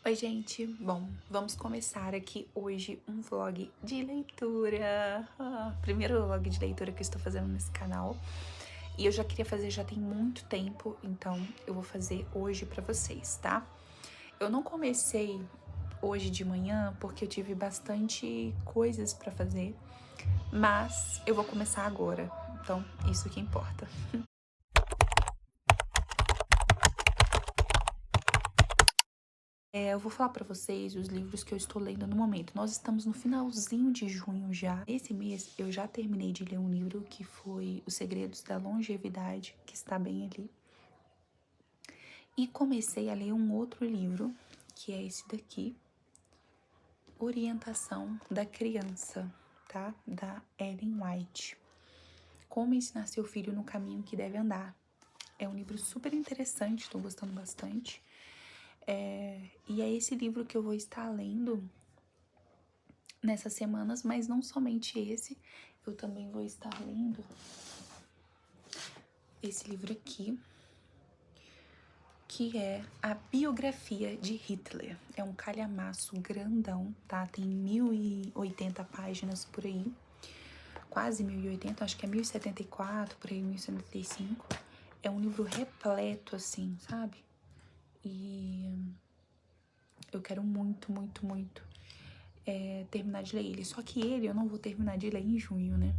Oi, gente. Bom, vamos começar aqui hoje um vlog de leitura. Primeiro vlog de leitura que eu estou fazendo nesse canal. E eu já queria fazer já tem muito tempo, então eu vou fazer hoje pra vocês, tá? Eu não comecei hoje de manhã porque eu tive bastante coisas pra fazer, mas eu vou começar agora. Então, isso que importa. Eu vou falar pra vocês os livros que eu estou lendo no momento. Nós estamos no finalzinho de junho já. Esse mês eu já terminei de ler um livro que foi Os Segredos da Longevidade, que está bem ali. E comecei a ler um outro livro, que é esse daqui, Orientação da Criança, tá? Da Ellen White. Como ensinar seu filho no caminho que deve andar. É um livro super interessante, estou gostando bastante. E é esse livro que eu vou estar lendo nessas semanas, mas não somente esse, eu também vou estar lendo esse livro aqui, que é a biografia de Hitler. É um calhamaço grandão, tá? Tem 1080 páginas por aí, quase 1080, acho que é 1074, por aí 1075. É um livro repleto, assim, sabe? E eu quero muito, muito, muito terminar de ler ele. Só que ele eu não vou terminar de ler em junho, né?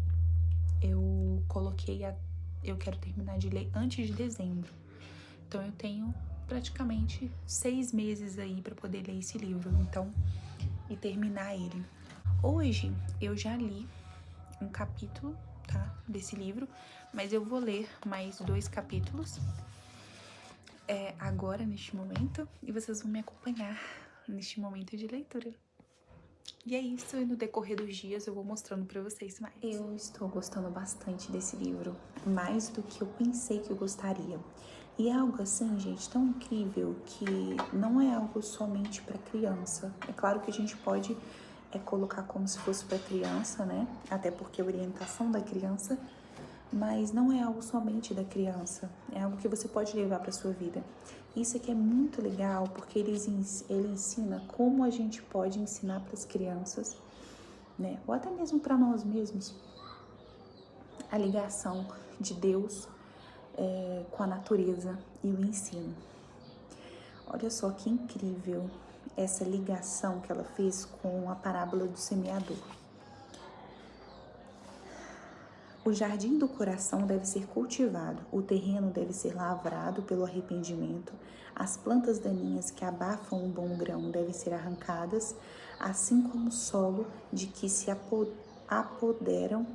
Eu coloquei eu quero terminar de ler antes de dezembro. Então eu tenho praticamente 6 meses aí para poder ler esse livro, então, e terminar ele. Hoje eu já li um capítulo, tá, desse livro, mas eu vou ler mais 2 capítulos agora, neste momento, e vocês vão me acompanhar neste momento de leitura. E é isso, e no decorrer dos dias eu vou mostrando pra vocês mais. Eu estou gostando bastante desse livro, mais do que eu pensei que eu gostaria. E é algo assim, gente, tão incrível que não é algo somente para criança. É claro que a gente pode colocar como se fosse para criança, né? Até porque a orientação da criança, mas não é algo somente da criança, é algo que você pode levar para sua vida. Isso aqui é muito legal porque ele ensina como a gente pode ensinar para as crianças, né? Ou até mesmo para nós mesmos, a ligação de Deus com a natureza e o ensino. Olha só que incrível essa ligação que ela fez com a parábola do semeador. O jardim do coração deve ser cultivado, o terreno deve ser lavrado pelo arrependimento, as plantas daninhas que abafam o bom grão devem ser arrancadas, assim como o solo de que se apoderaram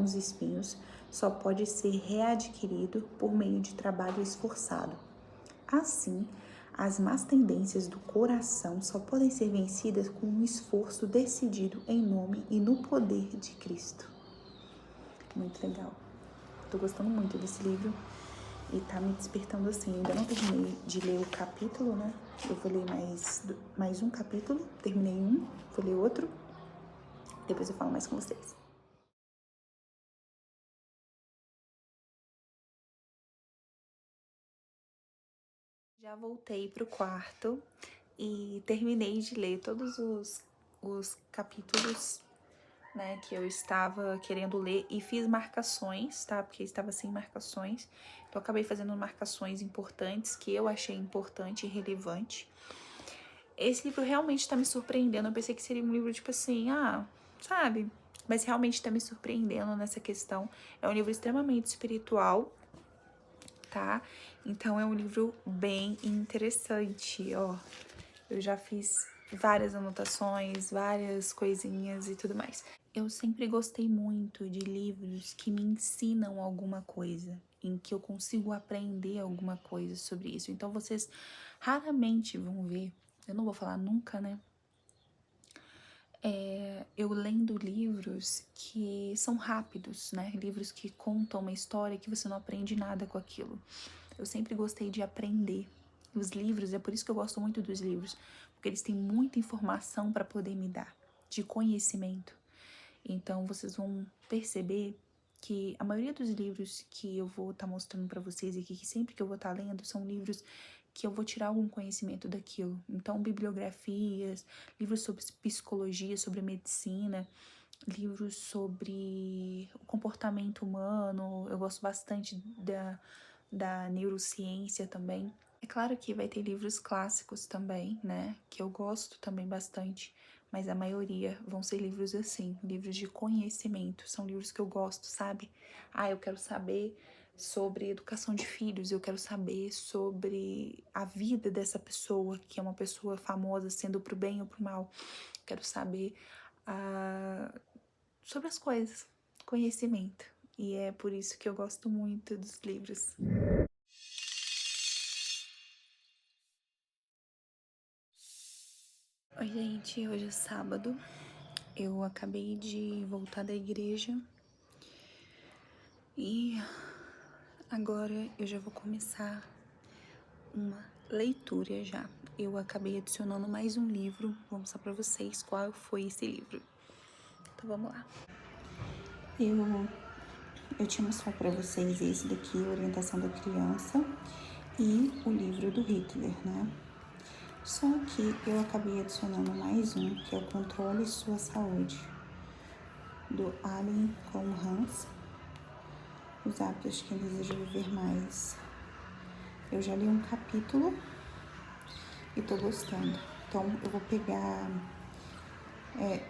os espinhos só pode ser readquirido por meio de trabalho esforçado. Assim, as más tendências do coração só podem ser vencidas com um esforço decidido em nome e no poder de Cristo. Muito legal. Tô gostando muito desse livro e tá me despertando assim. Ainda não terminei de ler o capítulo, né? Eu vou ler mais um capítulo. Terminei um, vou ler outro. Depois eu falo mais com vocês. Já voltei pro quarto e terminei de ler todos os capítulos, né, que eu estava querendo ler e fiz marcações, tá? Porque estava sem marcações. Então, eu acabei fazendo marcações importantes que eu achei importante e relevante. Esse livro realmente tá me surpreendendo. Eu pensei que seria um livro tipo assim, sabe? Mas realmente tá me surpreendendo nessa questão. É um livro extremamente espiritual, tá? Então é um livro bem interessante, ó. Eu já fiz várias anotações, várias coisinhas e tudo mais. Eu sempre gostei muito de livros que me ensinam alguma coisa, em que eu consigo aprender alguma coisa sobre isso. Então vocês raramente vão ver, eu não vou falar nunca, né? Eu lendo livros que são rápidos, né? Livros que contam uma história que você não aprende nada com aquilo. Eu sempre gostei de aprender. Os livros, é por isso que eu gosto muito dos livros, porque eles têm muita informação para poder me dar, de conhecimento. Então vocês vão perceber que a maioria dos livros que eu vou estar mostrando para vocês aqui, que sempre que eu vou estar lendo, são livros que eu vou tirar algum conhecimento daquilo. Então, bibliografias, livros sobre psicologia, sobre medicina, livros sobre o comportamento humano. Eu gosto bastante da neurociência também. É claro que vai ter livros clássicos também, né? Que eu gosto também bastante. Mas a maioria vão ser livros assim, livros de conhecimento. São livros que eu gosto, sabe? Ah, eu quero saber sobre educação de filhos, eu quero saber sobre a vida dessa pessoa, que é uma pessoa famosa, sendo pro bem ou pro mal. Quero saber sobre as coisas, conhecimento. E é por isso que eu gosto muito dos livros. Oi, gente, hoje é sábado. Eu acabei de voltar da igreja e agora eu já vou começar uma leitura já. Eu acabei adicionando mais um livro, vou mostrar pra vocês qual foi esse livro. Então vamos lá. Eu tinha mostrado pra vocês esse daqui, Orientação da Criança, e o livro do Hitler, né? Só que eu acabei adicionando mais um, que é o Controle Sua Saúde, do Allen com Hans, Os Hábitos de Quem Deseja Viver Mais. Eu já li um capítulo e tô gostando. Então eu vou pegar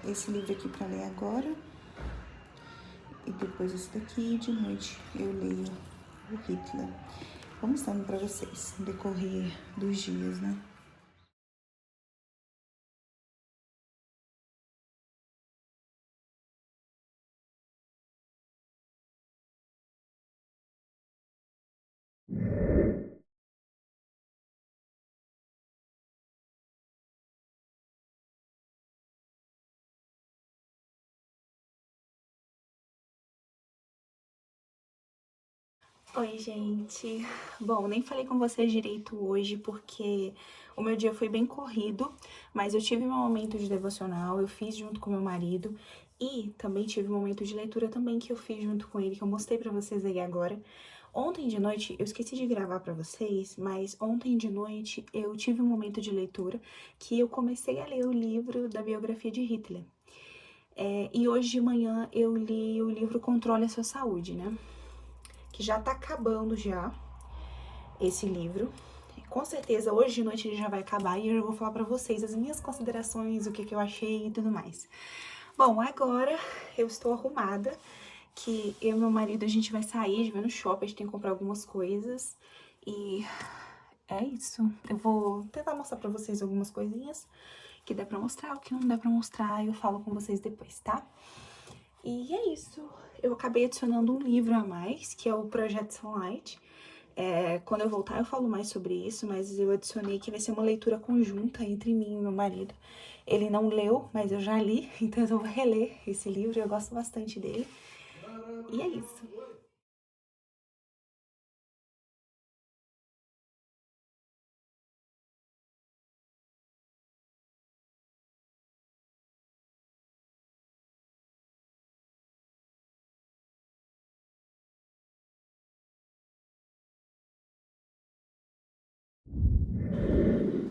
esse livro aqui para ler agora e depois esse daqui e de noite eu leio o Hitler. Vou mostrando para vocês no decorrer dos dias, né? Oi, gente. Bom, nem falei com vocês direito hoje porque o meu dia foi bem corrido, mas eu tive meu momento de devocional, eu fiz junto com meu marido e também tive um momento de leitura também que eu fiz junto com ele, que eu mostrei pra vocês aí agora. Ontem de noite, eu esqueci de gravar pra vocês, mas ontem de noite eu tive um momento de leitura que eu comecei a ler o livro da biografia de Hitler. E hoje de manhã eu li o livro Controle a Sua Saúde, né? Que já tá acabando já esse livro. Com certeza hoje de noite ele já vai acabar e eu já vou falar pra vocês as minhas considerações, o que eu achei e tudo mais. Bom, agora eu estou arrumada, que eu e meu marido a gente vai sair, a gente vai no shopping, a gente tem que comprar algumas coisas e é isso. Eu vou tentar mostrar pra vocês algumas coisinhas que dá pra mostrar, o que não dá pra mostrar eu falo com vocês depois, tá? E é isso. Eu acabei adicionando um livro a mais, que é o Projeto Sunlight. Quando eu voltar eu falo mais sobre isso, mas eu adicionei que vai ser uma leitura conjunta entre mim e meu marido. Ele não leu, mas eu já li, então eu vou reler esse livro, eu gosto bastante dele. E é isso.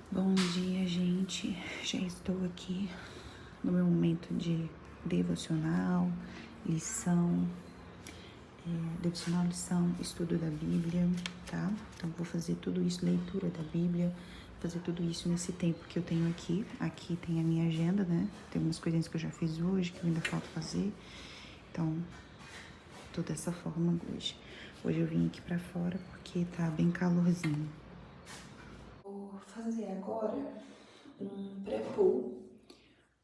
Bom dia, gente. Já estou aqui no meu momento de devocional, lição, lição, estudo da Bíblia, tá? Então vou fazer tudo isso, leitura da Bíblia, fazer tudo isso nesse tempo que eu tenho aqui. Aqui tem a minha agenda, né? Tem umas coisinhas que eu já fiz hoje, que ainda falta fazer. Então, tô dessa forma hoje. Hoje eu vim aqui pra fora porque tá bem calorzinho. Vou fazer agora um pré-poo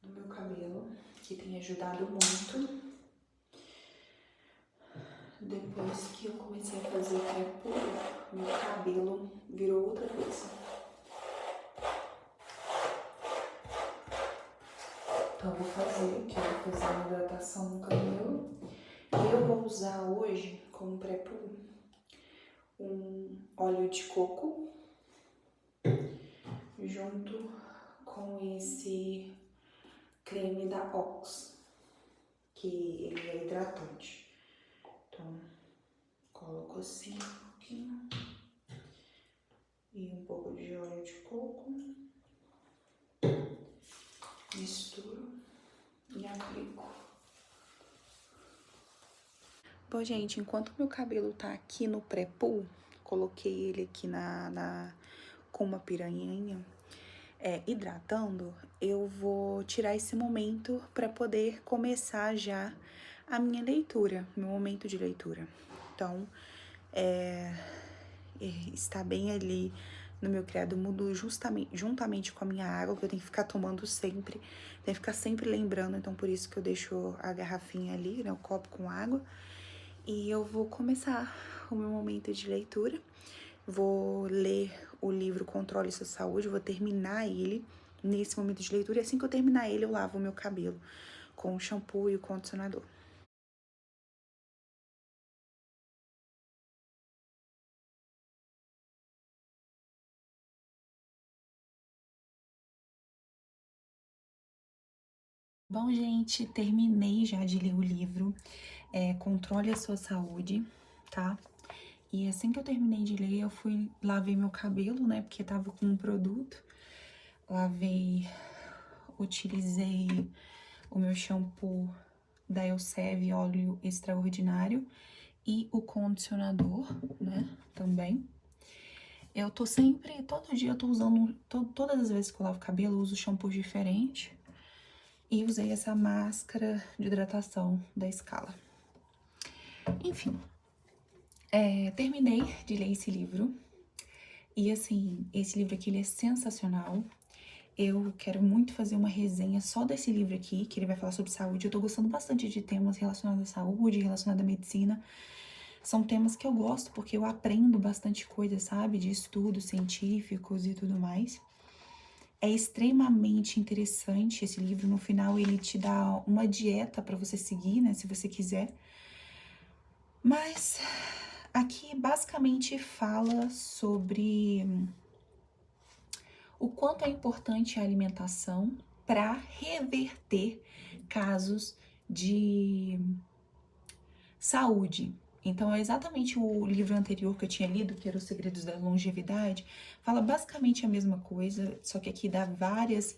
no meu cabelo, que tem ajudado muito. Depois que eu comecei a fazer pré-poo, meu cabelo virou outra coisa. Então eu vou fazer, que eu vou fazer uma hidratação no cabelo. E eu vou usar hoje, como pré-poo, um óleo de coco, junto com esse creme da Ox, que ele é hidratante. Então, coloco assim um pouquinho. e um pouco de óleo de coco. Misturo e aplico. Bom, gente, enquanto meu cabelo tá aqui no pré-poo, coloquei ele aqui com uma piranha hidratando, eu vou tirar esse momento para poder começar já a minha leitura, meu momento de leitura. Então, está bem ali no meu criado mudo juntamente com a minha água, que eu tenho que ficar tomando sempre, tenho que ficar sempre lembrando, então por isso que eu deixo a garrafinha ali, né, o copo com água. E eu vou começar o meu momento de leitura, vou ler o livro Controle Sua Saúde, vou terminar ele nesse momento de leitura, e assim que eu terminar ele, eu lavo o meu cabelo com o shampoo e o condicionador. Bom, gente, terminei já de ler o livro Controle a Sua Saúde, tá? E assim que eu terminei de ler, eu lavei meu cabelo, né? Porque tava com um produto. Lavei, utilizei o meu shampoo da Elseve Óleo Extraordinário e o condicionador, né? Também. Eu tô sempre, todo dia eu tô usando, todas as vezes que eu lavo o cabelo, eu uso shampoo diferente. E usei essa máscara de hidratação da Scala. Enfim, terminei de ler esse livro. E assim, esse livro aqui, ele é sensacional. Eu quero muito fazer uma resenha só desse livro aqui, que ele vai falar sobre saúde. Eu tô gostando bastante de temas relacionados à saúde, relacionados à medicina. São temas que eu gosto, porque eu aprendo bastante coisa, sabe? De estudos científicos e tudo mais. É extremamente interessante esse livro. No final, ele te dá uma dieta para você seguir, né? Se você quiser. Mas aqui basicamente fala sobre o quanto é importante a alimentação para reverter casos de saúde. Então, é exatamente o livro anterior que eu tinha lido, que era Os Segredos da Longevidade, fala basicamente a mesma coisa, só que aqui dá várias.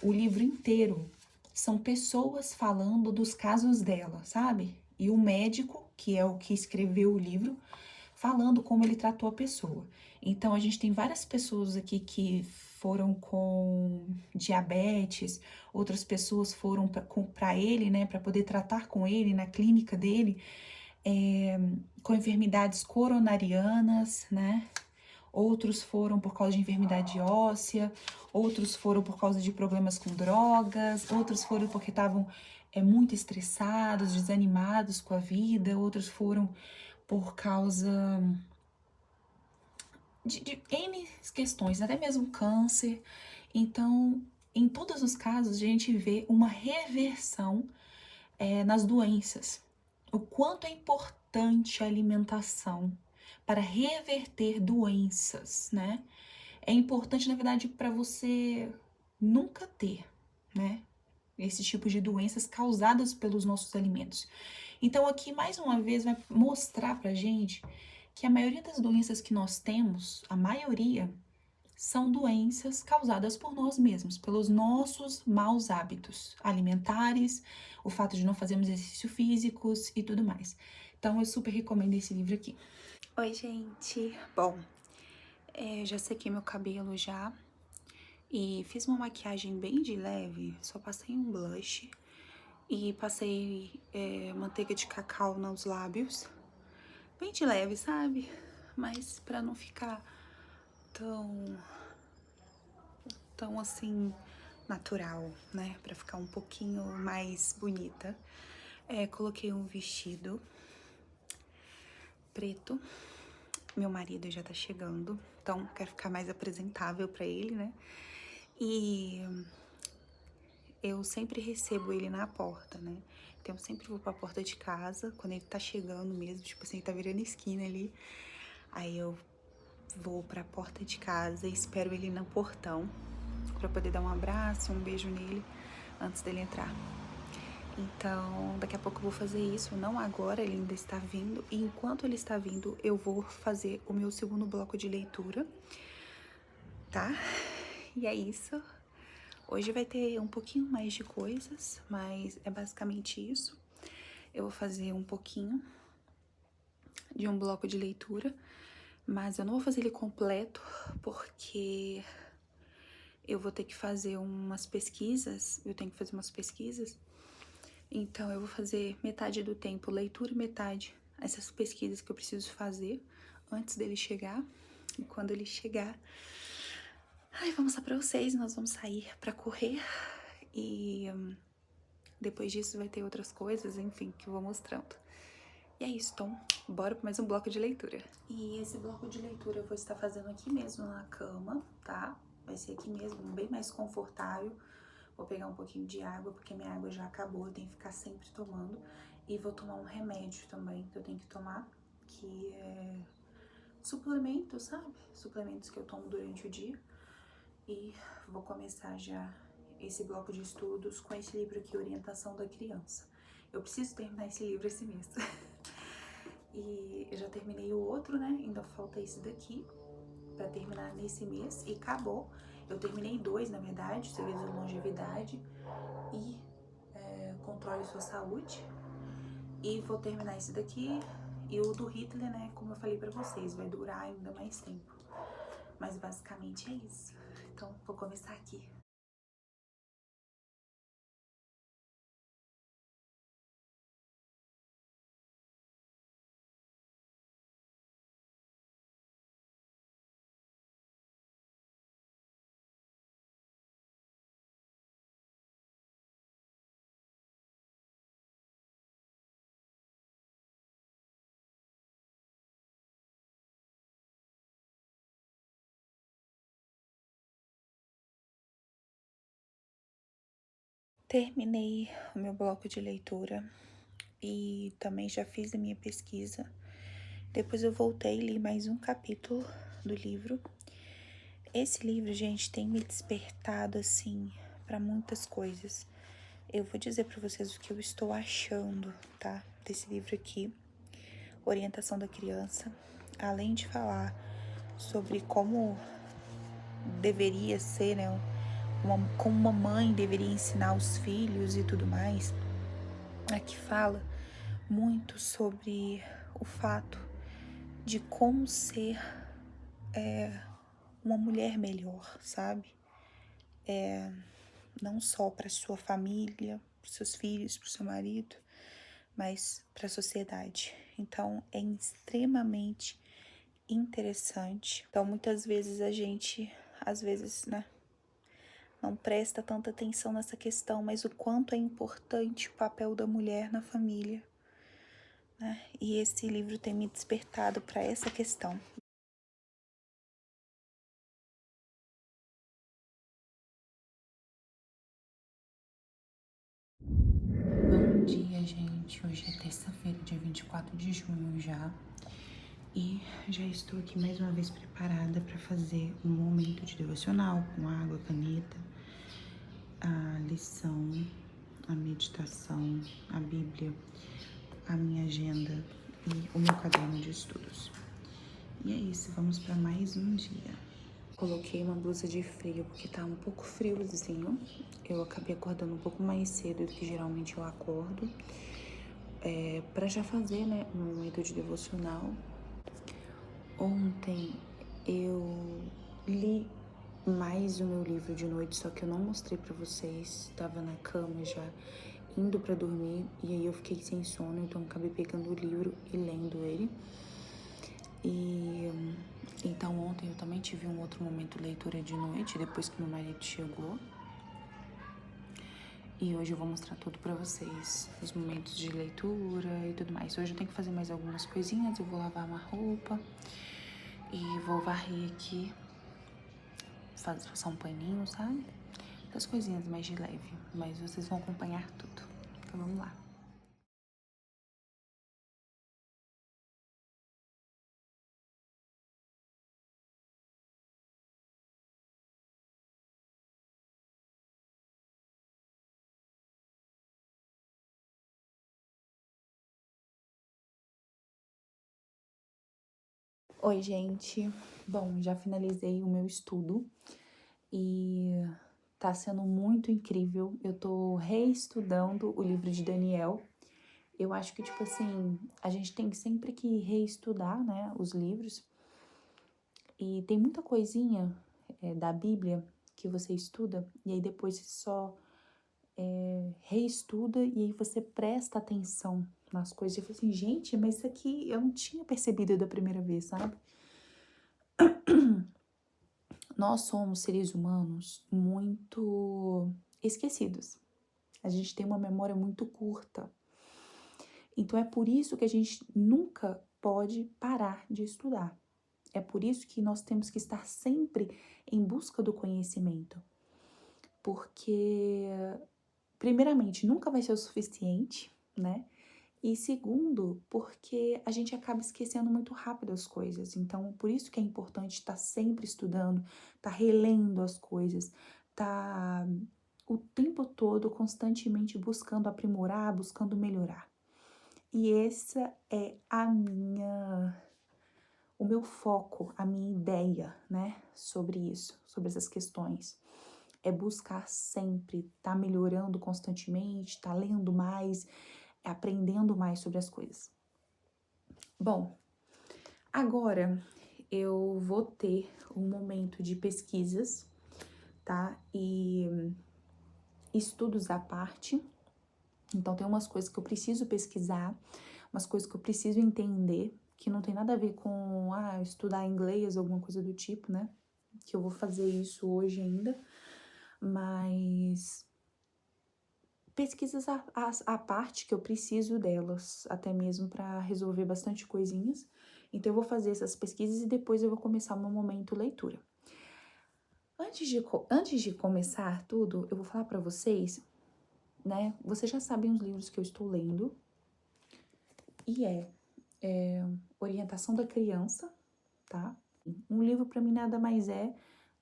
O livro inteiro são pessoas falando dos casos dela, sabe? E o médico, que é o que escreveu o livro, falando como ele tratou a pessoa. Então, a gente tem várias pessoas aqui que foram com diabetes, outras pessoas foram para ele, né, para poder tratar com ele na clínica dele, com enfermidades coronarianas, né? Outros foram por causa de enfermidade óssea, outros foram por causa de problemas com drogas, outros foram porque estavam muito estressados, desanimados com a vida, outros foram por causa de N questões, até mesmo câncer. Então, em todos os casos, a gente vê uma reversão nas doenças. O quanto é importante a alimentação para reverter doenças, né? É importante, na verdade, para você nunca ter, né? Esse tipo de doenças causadas pelos nossos alimentos. Então, aqui, mais uma vez, vai mostrar pra gente que a maioria das doenças que nós temos, a maioria, são doenças causadas por nós mesmos, pelos nossos maus hábitos alimentares, o fato de não fazermos exercícios físicos e tudo mais. Então, eu super recomendo esse livro aqui. Oi, gente. Bom, já sequei meu cabelo já e fiz uma maquiagem bem de leve, só passei um blush e passei manteiga de cacau nos lábios, bem de leve, sabe? Mas pra não ficar tão assim natural, né? Pra ficar um pouquinho mais bonita. Coloquei um vestido preto. Meu marido já tá chegando, então quero ficar mais apresentável pra ele, né? E eu sempre recebo ele na porta, né? Então eu sempre vou pra porta de casa, quando ele tá chegando mesmo, tipo assim, ele tá virando esquina ali. Aí eu vou pra porta de casa e espero ele no portão pra poder dar um abraço, um beijo nele antes dele entrar. Então, daqui a pouco eu vou fazer isso, não agora, ele ainda está vindo. E enquanto ele está vindo, eu vou fazer o meu segundo bloco de leitura, tá? E é isso. Hoje vai ter um pouquinho mais de coisas, mas é basicamente isso. Eu vou fazer um pouquinho de um bloco de leitura, mas eu não vou fazer ele completo, porque eu vou ter que fazer umas pesquisas, então eu vou fazer metade do tempo leitura e metade essas pesquisas que eu preciso fazer antes dele chegar. E quando ele chegar, ai, vou mostrar pra vocês, nós vamos sair pra correr e depois disso vai ter outras coisas, enfim, que eu vou mostrando. E é isso, então bora pra mais um bloco de leitura. E esse bloco de leitura eu vou estar fazendo aqui mesmo na cama, tá? Vai ser aqui mesmo, bem mais confortável. Vou pegar um pouquinho de água, porque minha água já acabou, eu tenho que ficar sempre tomando. E vou tomar um remédio também, que eu tenho que tomar, que é suplemento, sabe? Suplementos que eu tomo durante o dia. E vou começar já esse bloco de estudos com esse livro aqui, Orientação da Criança. Eu preciso terminar esse livro esse mês. E eu já terminei o outro, né? Ainda falta esse daqui pra terminar nesse mês e acabou. Eu terminei 2, na verdade, Segredos da Longevidade e Controle Sua Saúde. E vou terminar esse daqui e o do Hitler, né? Como eu falei pra vocês, vai durar ainda mais tempo. Mas basicamente é isso. Então, vou começar aqui. Terminei o meu bloco de leitura e também já fiz a minha pesquisa. Depois eu voltei e li mais um capítulo do livro. Esse livro, gente, tem me despertado, assim, para muitas coisas. Eu vou dizer para vocês o que eu estou achando, tá? Desse livro aqui, Orientação da Criança. Além de falar sobre como deveria ser, né? Como uma mãe deveria ensinar os filhos e tudo mais. Aqui fala muito sobre o fato de como ser uma mulher melhor, sabe? Não só para sua família, para seus filhos, para o seu marido, mas para a sociedade. Então, é extremamente interessante. Então, muitas vezes a gente, às vezes, né, não presta tanta atenção nessa questão, mas o quanto é importante o papel da mulher na família, né? E esse livro tem me despertado para essa questão. Bom dia, gente. Hoje é terça-feira, dia 24 de junho já. E já estou aqui mais uma vez preparada para fazer um momento de devocional com água, caneta, a lição, a meditação, a Bíblia, a minha agenda e o meu caderno de estudos. E é isso, vamos para mais um dia. Coloquei uma blusa de frio porque tá um pouco friozinho. Eu acabei acordando um pouco mais cedo do que geralmente eu acordo. Para já fazer, né, um momento de devocional. Ontem eu li mais o meu livro de noite, só que eu não mostrei pra vocês. Tava na cama já, indo pra dormir, e aí eu fiquei sem sono, então acabei pegando o livro e lendo ele. E então ontem eu também tive um outro momento de leitura de noite, depois que meu marido chegou. E hoje eu vou mostrar tudo pra vocês, os momentos de leitura e tudo mais. Hoje eu tenho que fazer mais algumas coisinhas, eu vou lavar uma roupa e vou varrer aqui, passar um paninho, sabe? Das coisinhas mais de leve, mas vocês vão acompanhar tudo. Então vamos lá. Oi, gente. Bom, já finalizei o meu estudo e tá sendo muito incrível. Eu tô reestudando o livro de Daniel. Eu acho que, tipo assim, a gente tem sempre que reestudar, né, os livros. E tem muita coisinha da Bíblia que você estuda e aí depois você só reestuda e aí você presta atenção nas coisas. E fala assim, gente, mas isso aqui eu não tinha percebido da primeira vez, sabe? Nós somos seres humanos muito esquecidos. A gente tem uma memória muito curta. Então é por isso que a gente nunca pode parar de estudar. É por isso que nós temos que estar sempre em busca do conhecimento. Porque, primeiramente, nunca vai ser o suficiente, né? E segundo, porque a gente acaba esquecendo muito rápido as coisas. Então, por isso que é importante estar sempre estudando, estar relendo as coisas, estar o tempo todo constantemente buscando aprimorar, buscando melhorar. E essa é o meu foco, a minha ideia, né, sobre isso, sobre essas questões. É buscar sempre estar melhorando constantemente, estar lendo mais, aprendendo mais sobre as coisas. Bom, agora eu vou ter um momento de pesquisas, tá? E estudos à parte. Então, tem umas coisas que eu preciso pesquisar, umas coisas que eu preciso entender, que não tem nada a ver com estudar inglês ou alguma coisa do tipo, né? Que eu vou fazer isso hoje ainda. Mas pesquisas à parte que eu preciso delas, até mesmo para resolver bastante coisinhas. Então, eu vou fazer essas pesquisas e depois eu vou começar o meu momento leitura. Antes de começar tudo, eu vou falar para vocês, né? Vocês já sabem os livros que eu estou lendo. E Orientação da Criança, tá? Um livro para mim nada mais é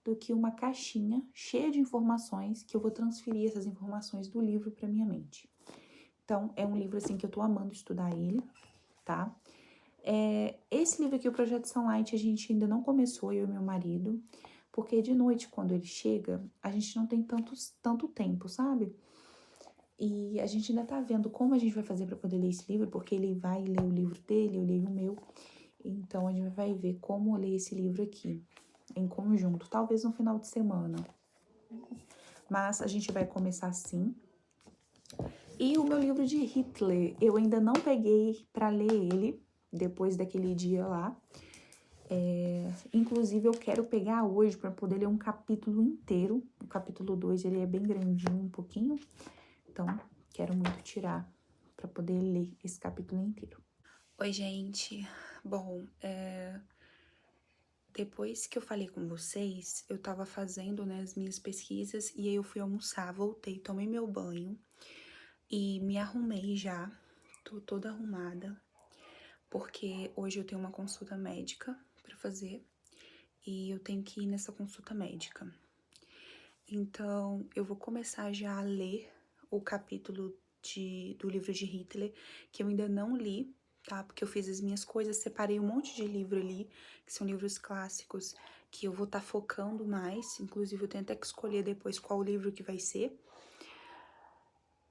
do que uma caixinha cheia de informações que eu vou transferir essas informações do livro para minha mente. Então, é um livro assim que eu tô amando estudar ele, tá? Esse livro aqui, o Projeto Sunlight, a gente ainda não começou, eu e meu marido, porque de noite, quando ele chega, a gente não tem tanto tempo, sabe? E a gente ainda tá vendo como a gente vai fazer para poder ler esse livro, porque ele vai ler o livro dele, eu leio o meu. Então, a gente vai ver como ler esse livro aqui, em conjunto, talvez no final de semana. Mas a gente vai começar assim. E o meu livro de Hitler, eu ainda não peguei para ler ele, depois daquele dia lá. Inclusive, eu quero pegar hoje para poder ler um capítulo inteiro. O capítulo 2, ele é bem grandinho, um pouquinho. Então, quero muito tirar para poder ler esse capítulo inteiro. Oi, gente. Bom, depois que eu falei com vocês, eu tava fazendo, né, as minhas pesquisas e aí eu fui almoçar, voltei, tomei meu banho e me arrumei já. Tô toda arrumada, porque hoje eu tenho uma consulta médica pra fazer e eu tenho que ir nessa consulta médica. Então, eu vou começar já a ler o capítulo do livro de Hitler, que eu ainda não li, tá? Porque eu fiz as minhas coisas, separei um monte de livro ali, que são livros clássicos, que eu vou estar focando mais. Inclusive, eu tenho até que escolher depois qual livro que vai ser.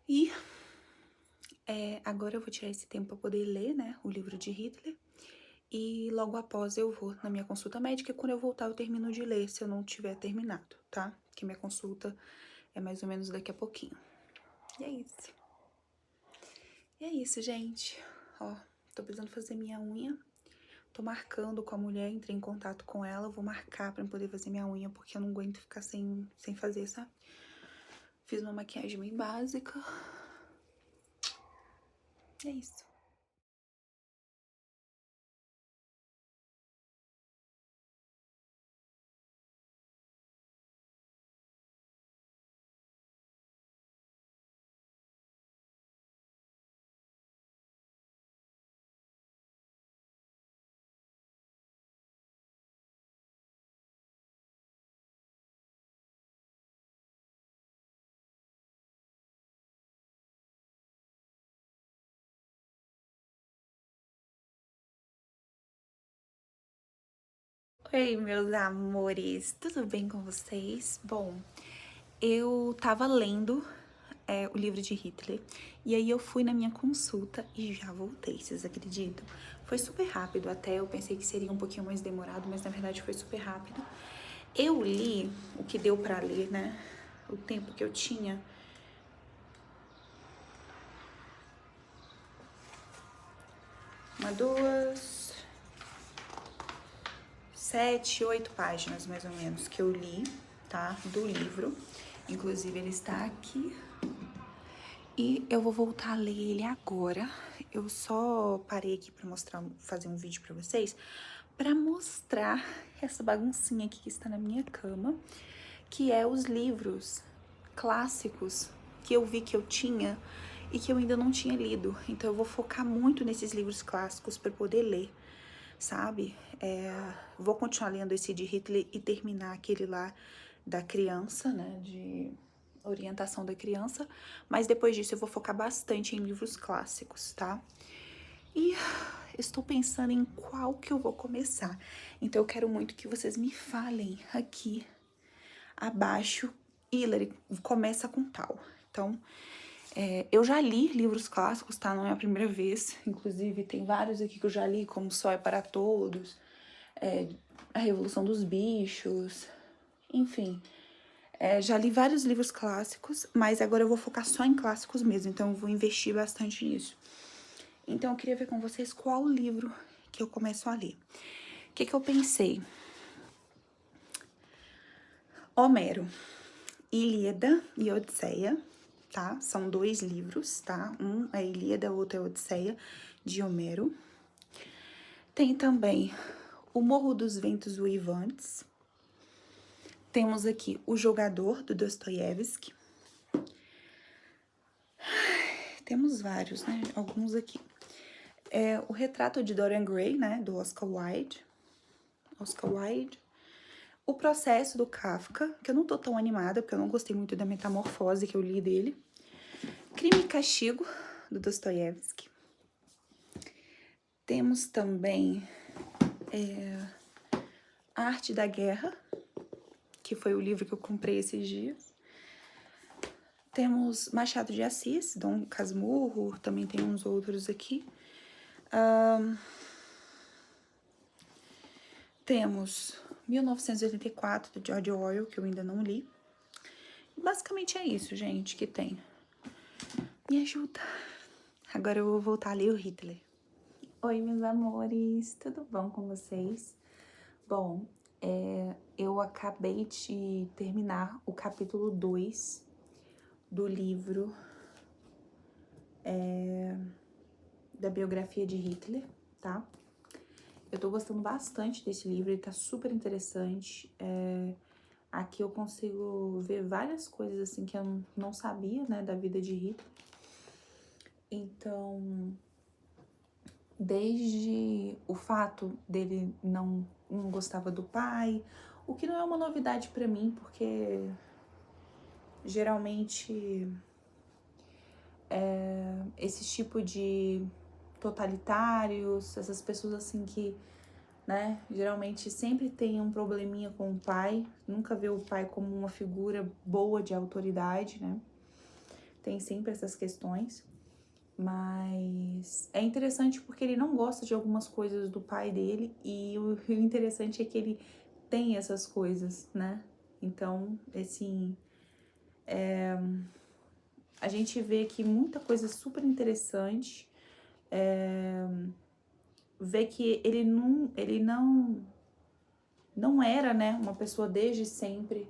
E agora eu vou tirar esse tempo para poder ler, né, o livro de Hitler. E logo após eu vou na minha consulta médica. E quando eu voltar, eu termino de ler, se eu não tiver terminado, tá? Porque minha consulta é mais ou menos daqui a pouquinho. E é isso. E é isso, gente. Ó, tô precisando fazer minha unha. Tô marcando com a mulher, entrei em contato com ela. Vou marcar pra poder fazer minha unha, porque eu não aguento ficar sem fazer, sabe? Fiz uma maquiagem bem básica. É isso. Oi, meus amores, tudo bem com vocês? Bom, eu tava lendo o livro de Hitler e aí eu fui na minha consulta e já voltei, vocês acreditam? Foi super rápido até, eu pensei que seria um pouquinho mais demorado, mas na verdade foi super rápido. Eu li o que deu pra ler, né? O tempo que eu tinha. Uma, duas, 7, 8 páginas mais ou menos que eu li, tá? Do livro. Inclusive ele está aqui. E eu vou voltar a ler ele agora. Eu só parei aqui pra mostrar, fazer um vídeo pra vocês, pra mostrar essa baguncinha aqui que está na minha cama, que é os livros clássicos que eu vi que eu tinha e que eu ainda não tinha lido. Então eu vou focar muito nesses livros clássicos pra poder ler, sabe? Vou continuar lendo esse de Hitler e terminar aquele lá da criança, né? De orientação da criança. Mas depois disso eu vou focar bastante em livros clássicos, tá? E estou pensando em qual que eu vou começar. Então eu quero muito que vocês me falem aqui abaixo. Hilary, começa com tal. Então, eu já li livros clássicos, tá? Não é a primeira vez. Inclusive, tem vários aqui que eu já li, como Sol é para Todos, A Revolução dos Bichos, enfim. Já li vários livros clássicos, mas agora eu vou focar só em clássicos mesmo, então eu vou investir bastante nisso. Então eu queria ver com vocês qual livro que eu começo a ler. O que eu pensei? Homero, Ilíada e Odisseia, tá? São 2 livros, tá? Um é Ilíada, o outro é Odisseia, de Homero. Tem também O Morro dos Ventos Uivantes. Temos aqui O Jogador, do Dostoiévski. Temos vários, né? Alguns aqui. O Retrato de Dorian Gray, né? Do Oscar Wilde. O Processo, do Kafka, que eu não tô tão animada, porque eu não gostei muito da metamorfose que eu li dele. Crime e Castigo, do Dostoiévski. Temos também A Arte da Guerra, que foi o livro que eu comprei esses dias. Temos Machado de Assis, Dom Casmurro, também tem uns outros aqui. Temos 1984, do George Orwell, que eu ainda não li. Basicamente é isso, gente, que tem. Me ajuda. Agora eu vou voltar a ler o Hitler. Oi, meus amores, tudo bom com vocês? Bom, eu acabei de terminar o capítulo 2 do livro da biografia de Hitler, tá? Eu tô gostando bastante desse livro, ele tá super interessante. Aqui eu consigo ver várias coisas assim que eu não sabia, né, da vida de Hitler. Então, desde o fato dele não gostava do pai, o que não é uma novidade pra mim, porque geralmente esse tipo de totalitários, essas pessoas assim que, né, geralmente sempre tem um probleminha com o pai, nunca vê o pai como uma figura boa de autoridade, né? Tem sempre essas questões, mas é interessante porque ele não gosta de algumas coisas do pai dele e o interessante é que ele tem essas coisas, né? Então, assim, a gente vê aqui muita coisa super interessante, vê que ele não era, né, uma pessoa desde sempre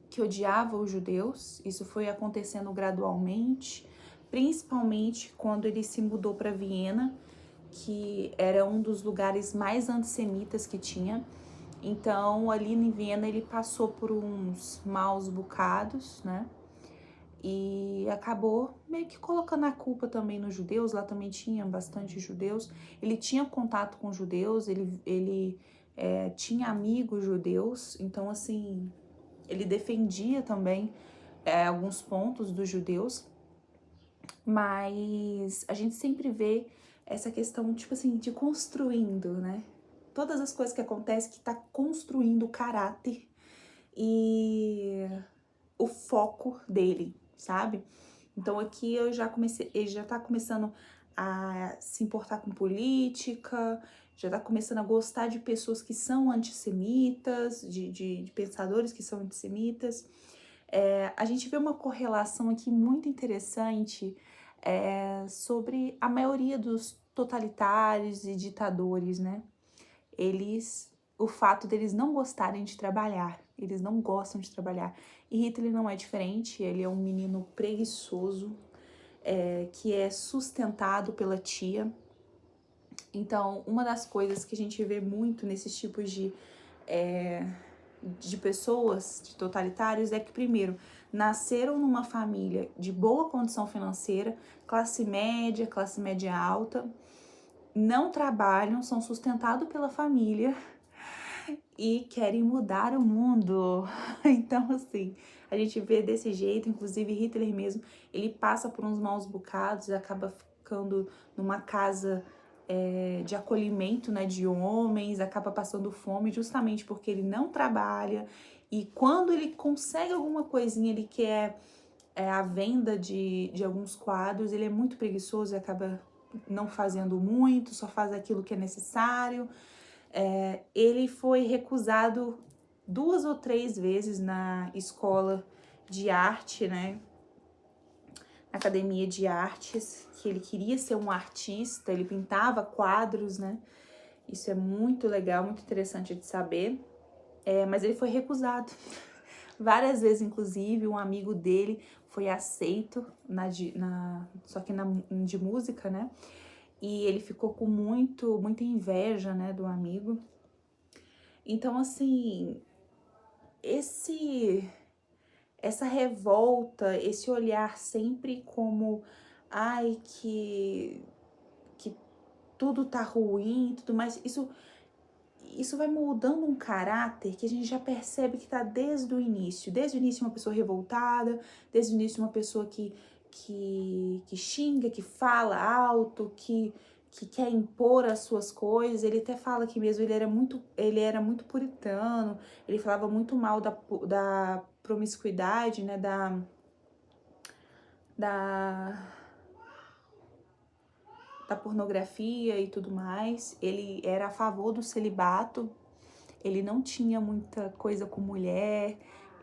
que odiava os judeus. Isso foi acontecendo gradualmente, principalmente quando ele se mudou para Viena, que era um dos lugares mais antissemitas que tinha. Então, ali em Viena, ele passou por uns maus bocados, né? E acabou meio que colocando a culpa também nos judeus. Lá também tinha bastante judeus. Ele tinha contato com judeus, ele tinha amigos judeus. Então, assim, ele defendia também alguns pontos dos judeus. Mas a gente sempre vê essa questão, tipo assim, de construindo, né? Todas as coisas que acontecem que tá construindo o caráter e o foco dele, sabe? Então aqui eu já comecei, ele já tá começando a se importar com política, já tá começando a gostar de pessoas que são antissemitas, de pensadores que são antissemitas. A gente vê uma correlação aqui muito interessante sobre a maioria dos totalitários e ditadores, né? O fato deles não gostarem de trabalhar, eles não gostam de trabalhar. E Hitler não é diferente, ele é um menino preguiçoso, que é sustentado pela tia. Então, uma das coisas que a gente vê muito nesses tipos de pessoas, de totalitários, é que, primeiro, nasceram numa família de boa condição financeira, classe média alta, não trabalham, são sustentados pela família e querem mudar o mundo. Então, assim, a gente vê desse jeito, inclusive Hitler mesmo, ele passa por uns maus bocados e acaba ficando numa casa de acolhimento, né, de homens, acaba passando fome justamente porque ele não trabalha, e quando ele consegue alguma coisinha, ele quer a venda de alguns quadros, ele é muito preguiçoso e acaba não fazendo muito, só faz aquilo que é necessário. Ele foi recusado 2 ou 3 vezes na escola de arte, né? Na academia de artes, que ele queria ser um artista, ele pintava quadros, né? Isso é muito legal, muito interessante de saber. Mas ele foi recusado. Várias vezes, inclusive, um amigo dele foi aceito, só que de música, né? E ele ficou com muita inveja, né, do amigo. Então, assim, essa revolta, esse olhar sempre como, ai, que tudo tá ruim e tudo mais, isso vai moldando um caráter que a gente já percebe que tá desde o início. Desde o início uma pessoa revoltada, desde o início uma pessoa que xinga, que fala alto, que quer impor as suas coisas. Ele até fala que mesmo ele era muito puritano, ele falava muito mal da promiscuidade, né, da pornografia e tudo mais. Ele era a favor do celibato, ele não tinha muita coisa com mulher,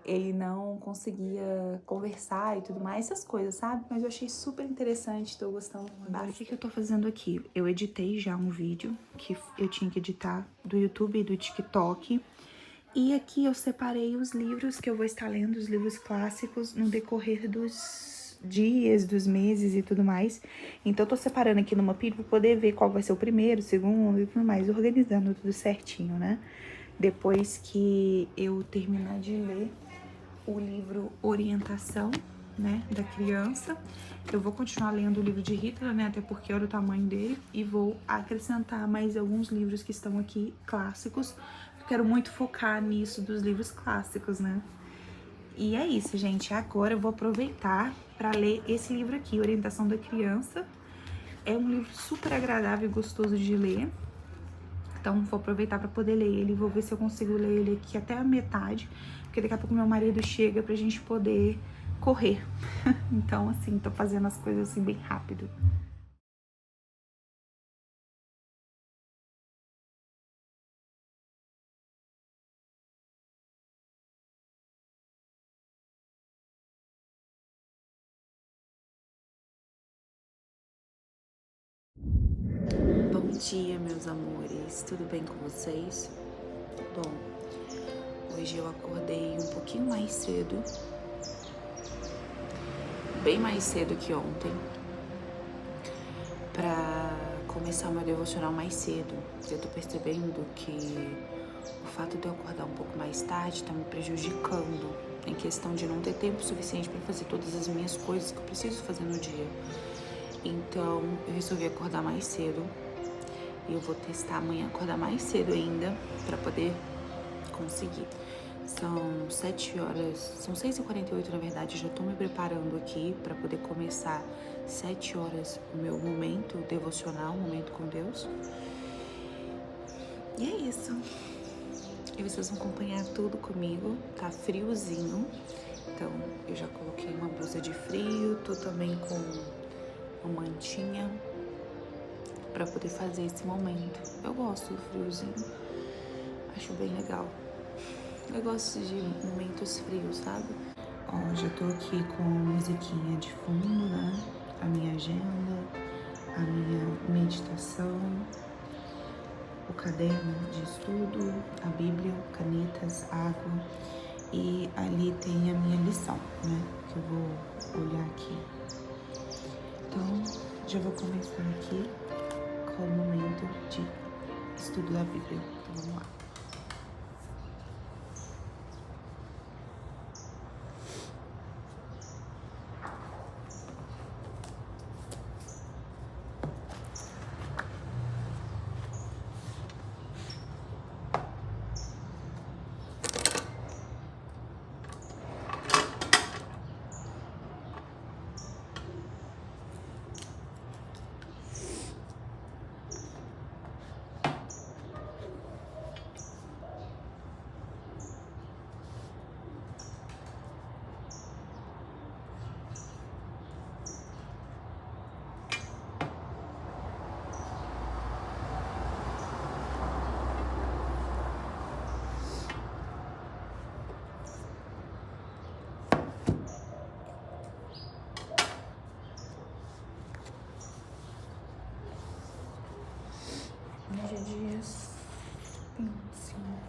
ele não conseguia conversar e tudo mais, essas coisas, sabe? Mas eu achei super interessante, tô gostando bastante. O que eu tô fazendo aqui? Eu editei já um vídeo que eu tinha que editar do YouTube e do TikTok. E aqui eu separei os livros que eu vou estar lendo, os livros clássicos, no decorrer dos dias, dos meses e tudo mais. Então eu tô separando aqui numa pilha pra poder ver qual vai ser o primeiro, o segundo e tudo mais, organizando tudo certinho, né? Depois que eu terminar de ler o livro Orientação, né, da criança, eu vou continuar lendo o livro de Hitler, né, até porque olha o tamanho dele, e vou acrescentar mais alguns livros que estão aqui, clássicos. Eu quero muito focar nisso dos livros clássicos, né. E é isso, gente. Agora eu vou aproveitar para ler esse livro aqui, Orientação da Criança. É um livro super agradável e gostoso de ler. Então, vou aproveitar para poder ler ele. Vou ver se eu consigo ler ele aqui até a metade, porque daqui a pouco meu marido chega pra gente poder correr. Então, assim, tô fazendo as coisas assim bem rápido. Bom dia, meus amores. Tudo bem com vocês? Bom, hoje eu acordei um pouquinho mais cedo, bem mais cedo que ontem, pra começar meu devocional mais cedo. Eu tô percebendo que o fato de eu acordar um pouco mais tarde tá me prejudicando em questão de não ter tempo suficiente pra fazer todas as minhas coisas que eu preciso fazer no dia. Então, eu resolvi acordar mais cedo. E eu vou testar amanhã acordar mais cedo ainda pra poder conseguir. São 7 horas, são 6h48 na verdade, já tô me preparando aqui para poder começar 7 horas o meu momento devocional, momento com Deus. E é isso. E vocês vão acompanhar tudo comigo, tá friozinho, então eu já coloquei uma blusa de frio, tô também com uma mantinha para poder fazer esse momento. Eu gosto do friozinho, acho bem legal. Eu gosto de momentos frios, sabe? Ó, já tô aqui com musiquinha de fundo, né? A minha agenda, a minha meditação, o caderno de estudo, a Bíblia, canetas, água. E ali tem a minha lição, né? Que eu vou olhar aqui. Então, já vou começar aqui com o momento de estudo da Bíblia. Então, vamos lá. Hoje é dias 25.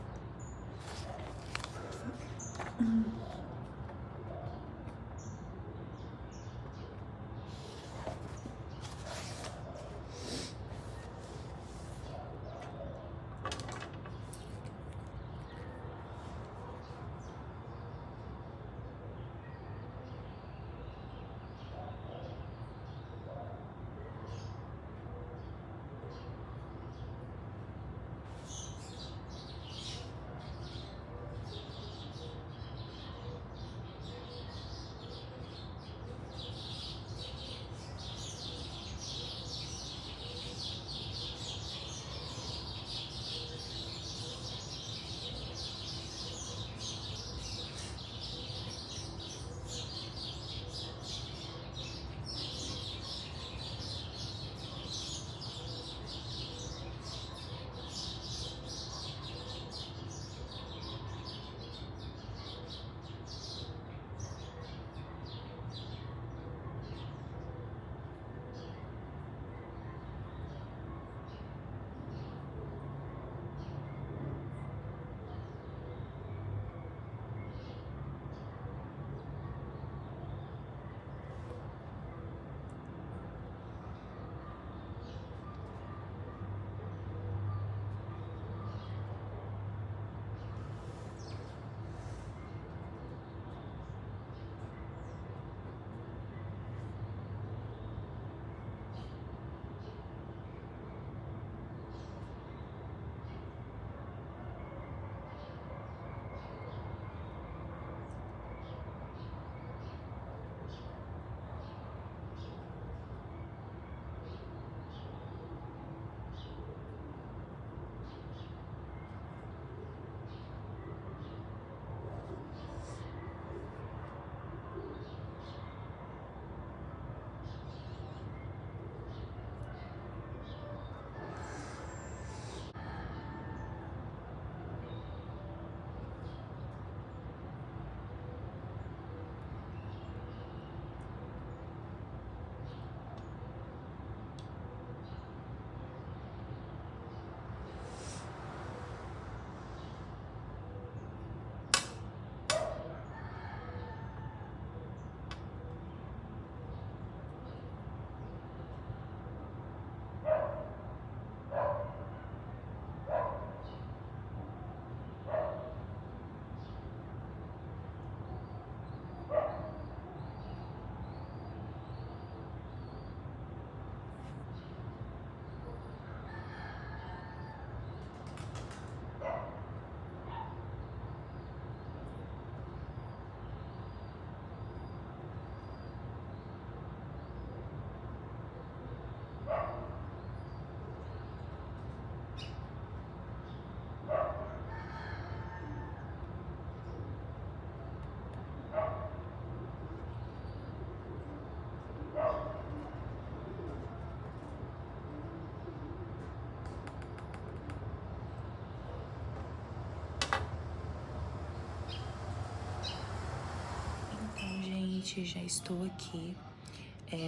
gente, já estou aqui.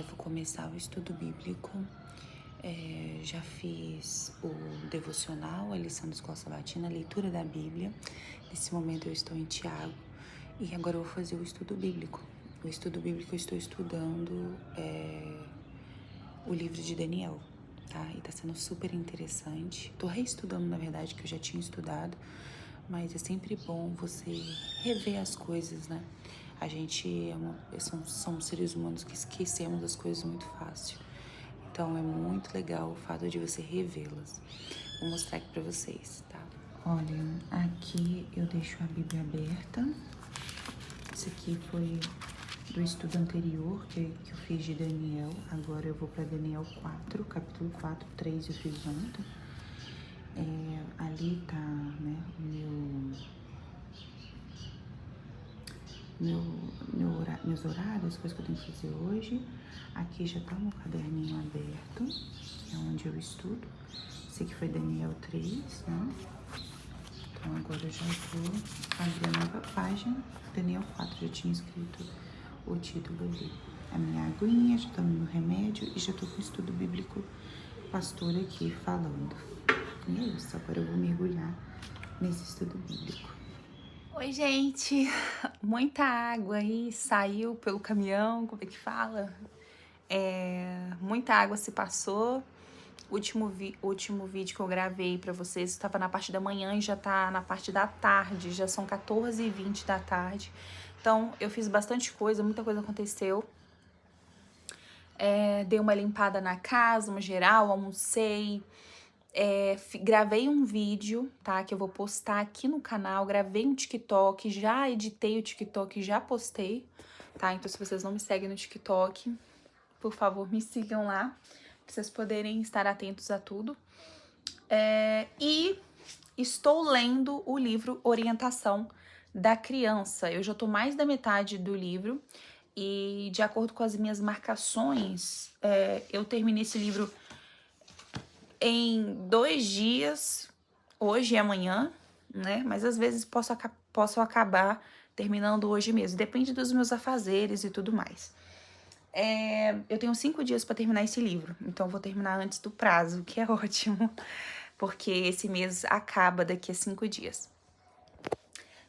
Vou começar o estudo bíblico. Já fiz o devocional, a lição da escola sabatina, a leitura da Bíblia. Nesse momento eu estou em Tiago e agora eu vou fazer o estudo bíblico. O estudo bíblico eu estou estudando o livro de Daniel, tá? E tá sendo super interessante. Tô reestudando, na verdade, que eu já tinha estudado, mas é sempre bom você rever as coisas, né? A gente somos seres humanos que esquecemos as coisas muito fácil. Então é muito legal o fato de você revê-las. Vou mostrar aqui pra vocês, tá? Olha, aqui eu deixo a Bíblia aberta. Esse aqui foi do estudo anterior que eu fiz de Daniel. Agora eu vou para Daniel 4, capítulo 4, 3 eu fiz ontem. Ali tá, né, meus horários, as coisas que eu tenho que fazer hoje. Aqui já tá meu caderninho aberto, que é onde eu estudo. Esse aqui foi Daniel 3, né? Então agora eu já vou abrir a nova página. Daniel 4, já tinha escrito o título ali. A minha aguinha, já tô no meu remédio e já tô com o estudo bíblico pastor aqui falando. E é isso, agora eu vou mergulhar nesse estudo bíblico. Oi, gente! Muita água aí saiu pelo caminhão, como é que fala? Muita água se passou. O último vídeo que eu gravei pra vocês estava na parte da manhã e já tá na parte da tarde. Já são 14h20 da tarde. Então, eu fiz bastante coisa, muita coisa aconteceu. Dei uma limpada na casa, uma geral, almocei. Gravei um vídeo, tá? Que eu vou postar aqui no canal. Gravei um TikTok, já editei o TikTok, já postei, tá? Então, se vocês não me seguem no TikTok, por favor, me sigam lá, pra vocês poderem estar atentos a tudo. E estou lendo o livro Orientação da Criança. Eu já tô mais da metade do livro e, de acordo com as minhas marcações, eu terminei esse livro em 2 dias, hoje e amanhã, né? Mas às vezes posso acabar terminando hoje mesmo. Depende dos meus afazeres e tudo mais. Eu tenho 5 dias para terminar esse livro, então eu vou terminar antes do prazo, que é ótimo, porque esse mês acaba daqui a 5 dias.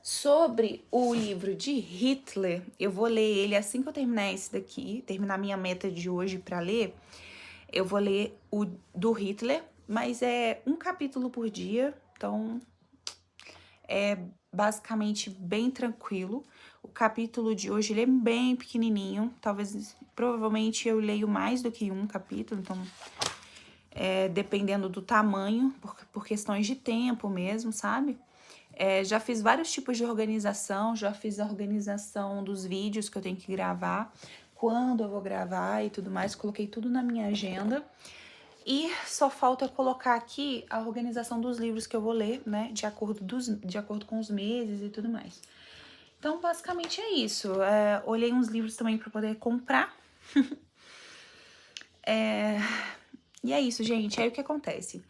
Sobre o livro de Hitler, eu vou ler ele assim que eu terminar esse daqui, terminar minha meta de hoje para ler. Eu vou ler o do Hitler, mas é um capítulo por dia, então é basicamente bem tranquilo. O capítulo de hoje, ele é bem pequenininho, provavelmente eu leio mais do que um capítulo, então dependendo do tamanho, por questões de tempo mesmo, sabe? Já fiz vários tipos de organização, já fiz a organização dos vídeos que eu tenho que gravar, quando eu vou gravar e tudo mais, coloquei tudo na minha agenda. E só falta colocar aqui a organização dos livros que eu vou ler, né, de acordo com os meses e tudo mais. Então, basicamente é isso. Olhei uns livros também para poder comprar. E é isso, gente. Aí o que acontece?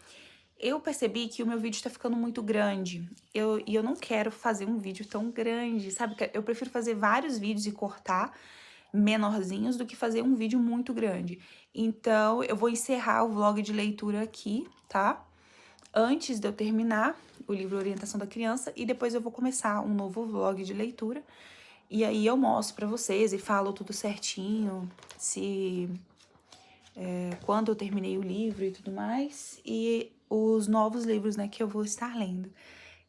Eu percebi que o meu vídeo tá ficando muito grande. E eu não quero fazer um vídeo tão grande, sabe? Eu prefiro fazer vários vídeos e cortar menorzinhos do que fazer um vídeo muito grande. Então, eu vou encerrar o vlog de leitura aqui, tá? Antes de eu terminar o livro Orientação da Criança, e depois eu vou começar um novo vlog de leitura. E aí eu mostro pra vocês e falo tudo certinho, quando eu terminei o livro e tudo mais, e os novos livros, né, que eu vou estar lendo.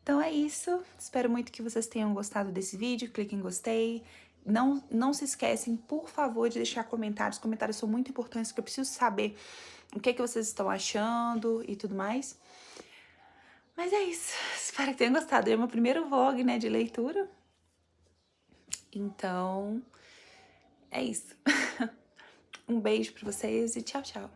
Então é isso, espero muito que vocês tenham gostado desse vídeo, clique em gostei. Não se esquecem, por favor, de deixar comentários. Comentários são muito importantes, porque eu preciso saber o que vocês estão achando e tudo mais. Mas é isso, espero que tenham gostado. É o meu primeiro vlog, né, de leitura. Então, é isso. Um beijo pra vocês e tchau, tchau.